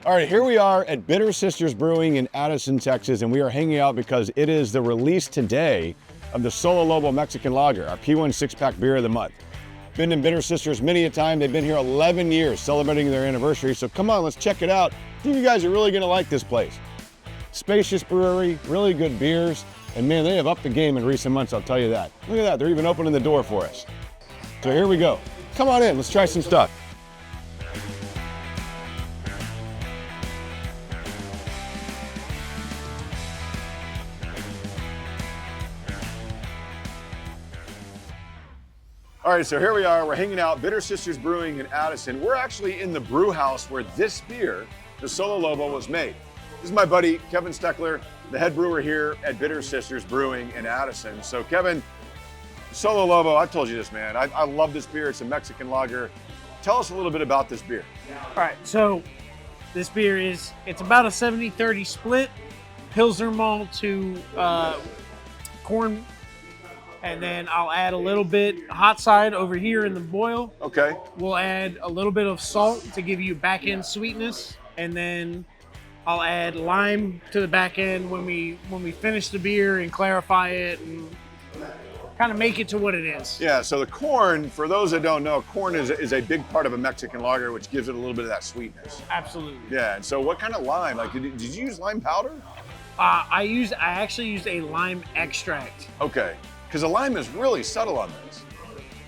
All right, here we are at Bitter Sisters Brewing in Addison, Texas, and we are hanging out because it is the release today of the Solo Lobo Mexican Lager, our P1 six-pack beer of the month. Been in Bitter Sisters many a time. They've been here 11 years celebrating their anniversary, so come on, let's check it out. I think you guys are really gonna like this place. Spacious brewery, really good beers, and man, they have upped the game in recent months, I'll tell you that. Look at that, they're even opening the door for us. So here we go. Come on in, let's try some stuff. All right, so here we are. We're hanging out, Bitter Sisters Brewing in Addison. We're actually in the brew house where this beer, the Solo Lobo, was made. This is my buddy, Kevin Steckler, the head brewer here at Bitter Sisters Brewing in Addison. So Kevin, Solo Lobo, I've told you this, man. I love this beer. It's a Mexican lager. Tell us a little bit about this beer. All right, so this beer it's about a 70-30 split. Pilsner malt to corn. And then I'll add a little bit hot side over here in the boil. Okay. We'll add a little bit of salt to give you back end sweetness. And then I'll add lime to the back end when we finish the beer and clarify it and kind of make it to what it is. Yeah, so the corn, for those that don't know, corn is a big part of a Mexican lager, which gives it a little bit of that sweetness. Absolutely. Yeah, and so what kind of lime? Like, did you use lime powder? I actually used a lime extract. Okay. Because the lime is really subtle on this.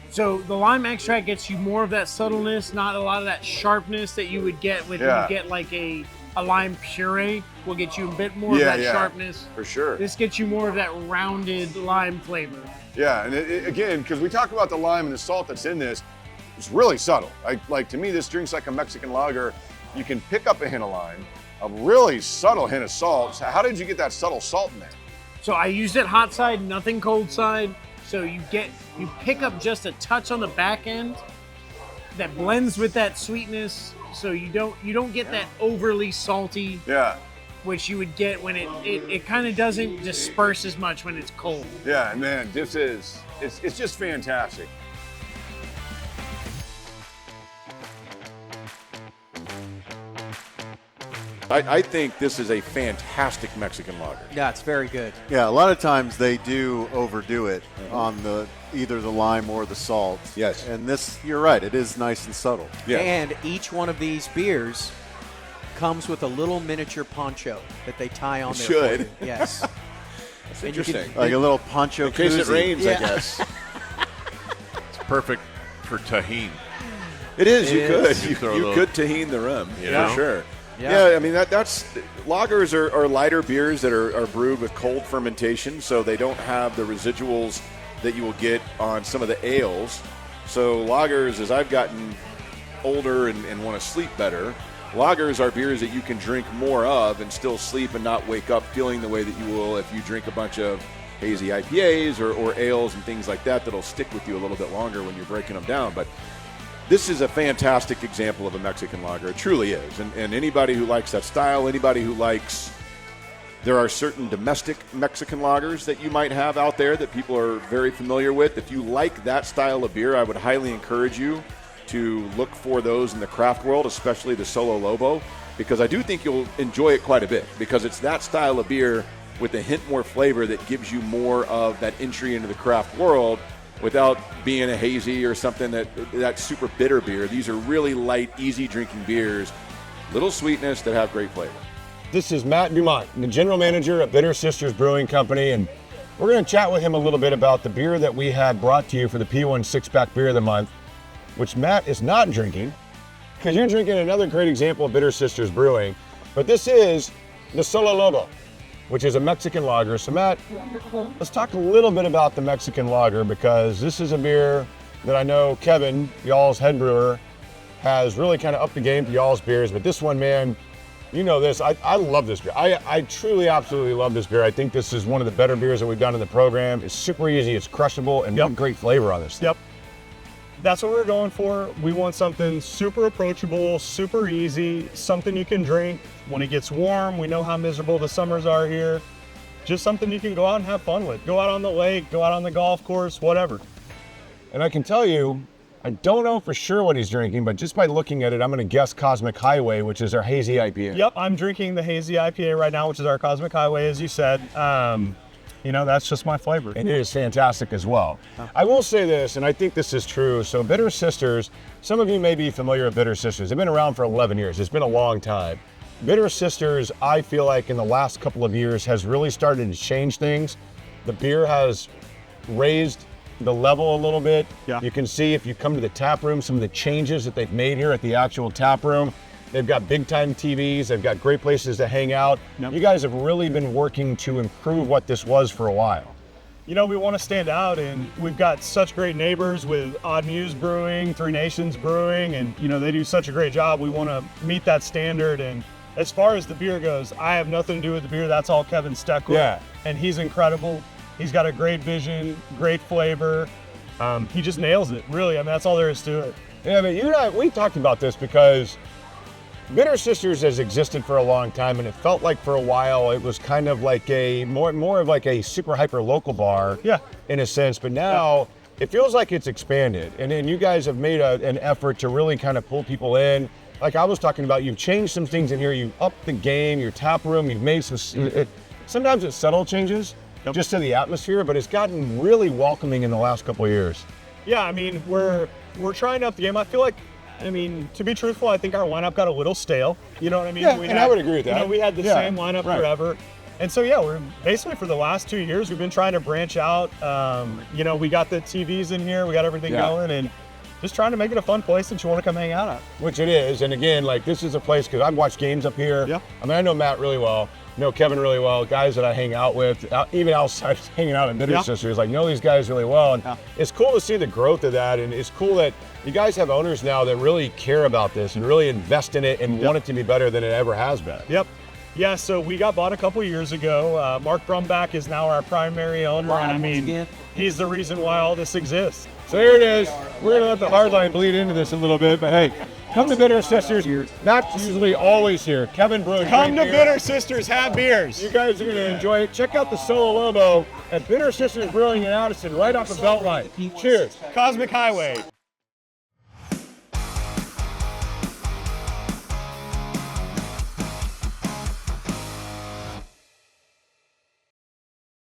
So the lime extract gets you more of that subtleness, not a lot of that sharpness that you would get when you get like a lime puree. Will get you a bit more of that sharpness. For sure. This gets you more of that rounded lime flavor. Yeah, and again, because we talk about the lime and the salt that's in this, it's really subtle. Like to me, this drinks like a Mexican lager. You can pick up a hint of lime, a really subtle hint of salt. So how did you get that subtle salt in there? So I used it hot side, nothing cold side. So you pick up just a touch on the back end that blends with that sweetness. So you don't get that overly salty, which you would get when it kind of doesn't disperse as much when it's cold. Yeah, man, it's just fantastic. I think this is a fantastic Mexican lager. Yeah, it's very good. Yeah, a lot of times they do overdo it on either the lime or the salt. Yes. And this, you're right, it is nice and subtle. Yeah. And each one of these beers comes with a little miniature poncho that they tie on there. Should. For you. Yes. That's interesting. Like a little poncho in case it koozie. rains, I guess. It's perfect for tahine. It is. It You is. could. You could tahine the rum. Yeah. For sure. Yeah. I mean that's lagers are lighter beers that are brewed with cold fermentation, so they don't have the residuals that you will get on some of the ales. So lagers, as I've gotten older and want to sleep better, lagers are beers that you can drink more of and still sleep and not wake up feeling the way that you will if you drink a bunch of hazy IPAs or ales and things like that that'll stick with you a little bit longer when you're breaking them down. But this is a fantastic example of a Mexican lager. It truly is. And anybody who likes that style, anybody who likes, there are certain domestic Mexican lagers that you might have out there that people are very familiar with. If you like that style of beer, I would highly encourage you to look for those in the craft world, especially the Solo Lobo, because I do think you'll enjoy it quite a bit because it's that style of beer with a hint more flavor that gives you more of that entry into the craft world without being a hazy or something that's super bitter beer. These are really light, easy drinking beers, little sweetness that have great flavor. This is Matt Dumont, the general manager at Bitter Sisters Brewing Company, and we're going to chat with him a little bit about the beer that we had brought to you for the P1 six-pack beer of the month, which Matt is not drinking, because you're drinking another great example of Bitter Sisters Brewing, but this is the Solo Lobo, which is a Mexican lager. So Matt, let's talk a little bit about the Mexican lager, because this is a beer that I know Kevin, y'all's head brewer, has really kind of upped the game for y'all's beers. But this one, man, you know this, I love this beer. I truly, absolutely love this beer. I think this is one of the better beers that we've done in the program. It's super easy, it's crushable, and great flavor on this. Yep. That's what we're going for. We want something super approachable, super easy, something you can drink when it gets warm. We know how miserable the summers are here. Just something you can go out and have fun with. Go out on the lake, go out on the golf course, whatever. And I can tell you, I don't know for sure what he's drinking, but just by looking at it, I'm going to guess Cosmic Highway, which is our hazy IPA. Yep, I'm drinking the hazy IPA right now, which is our Cosmic Highway, as you said. That's just my flavor. And it is fantastic as well. I will say this, and I think this is true. So Bitter Sisters, some of you may be familiar with Bitter Sisters. They've been around for 11 years. It's been a long time. Bitter Sisters, I feel like in the last couple of years has really started to change things. The beer has raised the level a little bit. Yeah. You can see if you come to the tap room, some of the changes that they've made here at the actual tap room. They've got big time TVs. They've got great places to hang out. Yep. You guys have really been working to improve what this was for a while. We want to stand out, and we've got such great neighbors with Odd Muse Brewing, Three Nations Brewing, and they do such a great job. We want to meet that standard. And as far as the beer goes, I have nothing to do with the beer. That's all Kevin Steckler. Yeah. And he's incredible. He's got a great vision, great flavor. He just nails it, really. That's all there is to it. Yeah, but you and I, we talked about this because Bitter Sisters has existed for a long time, and it felt like for a while it was kind of like a more of like a super hyper local bar, Yeah. in a sense. But now it feels like it's expanded, and then you guys have made an effort to really kind of pull people in. Like I was talking about, you've changed some things in here. You've upped the game, your tap room. You've made some. Sometimes it's subtle changes, just to the atmosphere, but it's gotten really welcoming in the last couple of years. Yeah, we're trying to up the game. I feel like, to be truthful, I think our lineup got a little stale. You know what I mean? Yeah, I would agree with that. We had the Yeah, same lineup right. forever. And so, we're basically for the last 2 years, we've been trying to branch out. We got the TVs in here, we got everything going, and just trying to make it a fun place that you want to come hang out at. Which it is, and again, like this is a place, because I've watched games up here. Yeah. I know Matt really well, know Kevin really well, guys that I hang out with, even outside of hanging out at Bitter Sisters, know these guys really well. And it's cool to see the growth of that, and it's cool that you guys have owners now that really care about this and really invest in it and want it to be better than it ever has been. Yep. Yeah, so we got bought a couple years ago. Mark Brumbach is now our primary owner, and he's the reason why all this exists. So here it is. We're going to let the hardline bleed into this a little bit, but hey, come to Bitter Sisters. Matt's usually always here. Kevin Brewing. Come to Bitter Sisters, have beers. You guys are going to enjoy it. Check out the Solo Lobo at Bitter Sisters Brewing in Addison, right off the Beltline. Cheers. Cosmic Highway.